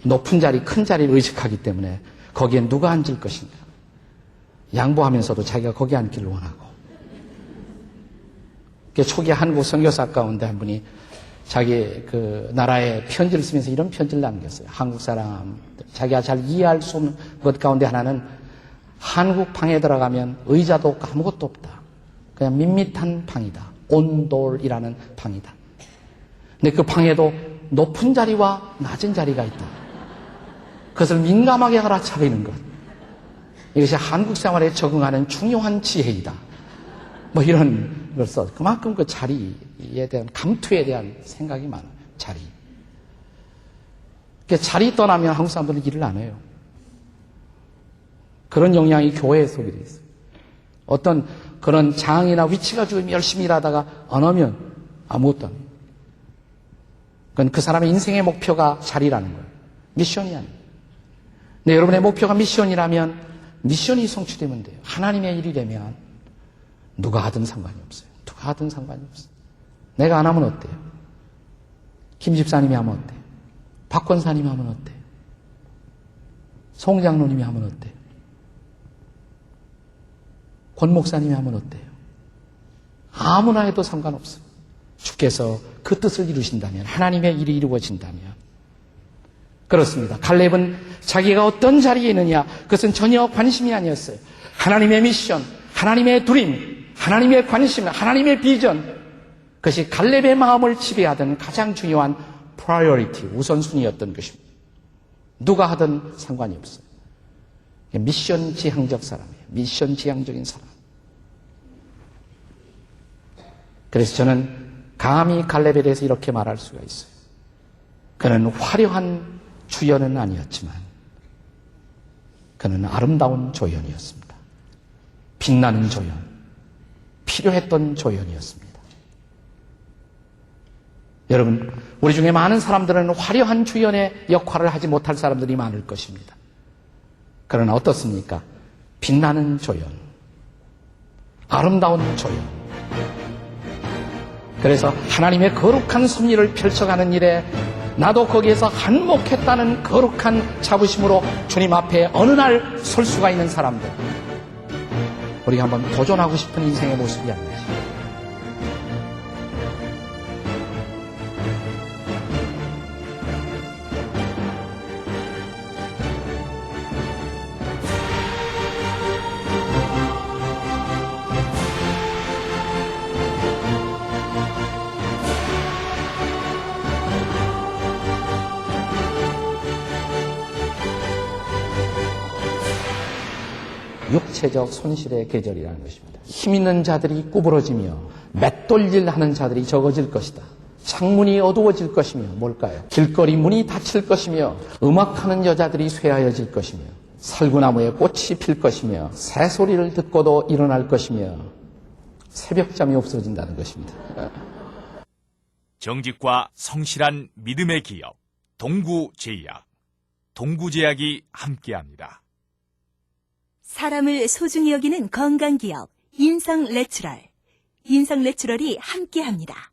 높은 자리, 큰 자리를 의식하기 때문에 거기에 누가 앉을 것인가 양보하면서도 자기가 거기 앉기를 원하고. 초기 한국 선교사 가운데 한 분이 자기 그 나라에 편지를 쓰면서 이런 편지를 남겼어요. 한국 사람, 자기가 잘 이해할 수 없는 것 가운데 하나는 한국 방에 들어가면 의자도 없고 아무것도 없다. 그냥 밋밋한 방이다. 온돌이라는 방이다. 근데 그 방에도 높은 자리와 낮은 자리가 있다. 그것을 민감하게 알아차리는 것. 이것이 한국 생활에 적응하는 중요한 지혜이다. 이런 걸 써. 그만큼 그 자리에 대한, 감투에 대한 생각이 많아요. 자리. 자리 떠나면 한국 사람들은 일을 안 해요. 그런 영향이 교회에 속에 되어 있어요. 어떤 그런 장이나 위치가 주면 열심히 일하다가 안 하면 아무것도 안 해요. 그건 그 사람의 인생의 목표가 자리라는 거예요. 미션이 아니에요. 근데 여러분의 목표가 미션이라면 미션이 성취되면 돼요. 하나님의 일이 되면 누가 하든 상관이 없어요. 누가 하든 상관이 없어요. 내가 안 하면 어때요? 김 집사님이 하면 어때요? 박 권사님이 하면 어때요? 송 장로님이 하면 어때요? 권 목사님이 하면 어때요? 아무나 해도 상관없어요. 주께서 그 뜻을 이루신다면, 하나님의 일이 이루어진다면. 그렇습니다. 갈렙은 자기가 어떤 자리에 있느냐, 그것은 전혀 관심이 아니었어요. 하나님의 미션, 하나님의 드림, 하나님의 관심, 하나님의 비전, 그것이 갈렙의 마음을 지배하던 가장 중요한 프라이어리티, 우선순위였던 것입니다. 누가 하든 상관이 없어요. 미션 지향적 사람이에요. 미션 지향적인 사람. 그래서 저는 감히 갈렙에 대해서 이렇게 말할 수가 있어요. 그는 화려한 주연은 아니었지만 그는 아름다운 조연이었습니다. 빛나는 조연, 필요했던 조연이었습니다. 여러분, 우리 중에 많은 사람들은 화려한 주연의 역할을 하지 못할 사람들이 많을 것입니다. 그러나 어떻습니까? 빛나는 조연, 아름다운 조연. 그래서 하나님의 거룩한 섭리를 펼쳐가는 일에 나도 거기에서 한몫했다는 거룩한 자부심으로 주님 앞에 어느 날 설 수가 있는 사람들, 우리가 한번 도전하고 싶은 인생의 모습이 아닌지. 육체적 손실의 계절이라는 것입니다. 힘 있는 자들이 구부러지며 맷돌질 하는 자들이 적어질 것이다. 창문이 어두워질 것이며 뭘까요? 길거리 문이 닫힐 것이며 음악하는 여자들이 쇠하여질 것이며 살구나무에 꽃이 필 것이며 새소리를 듣고도 일어날 것이며 새벽잠이 없어진다는 것입니다. 정직과 성실한 믿음의 기업 동구제약, 동구제약이 함께합니다. 사람을 소중히 여기는 건강기업 인성내추럴, 인성내추럴이 함께합니다.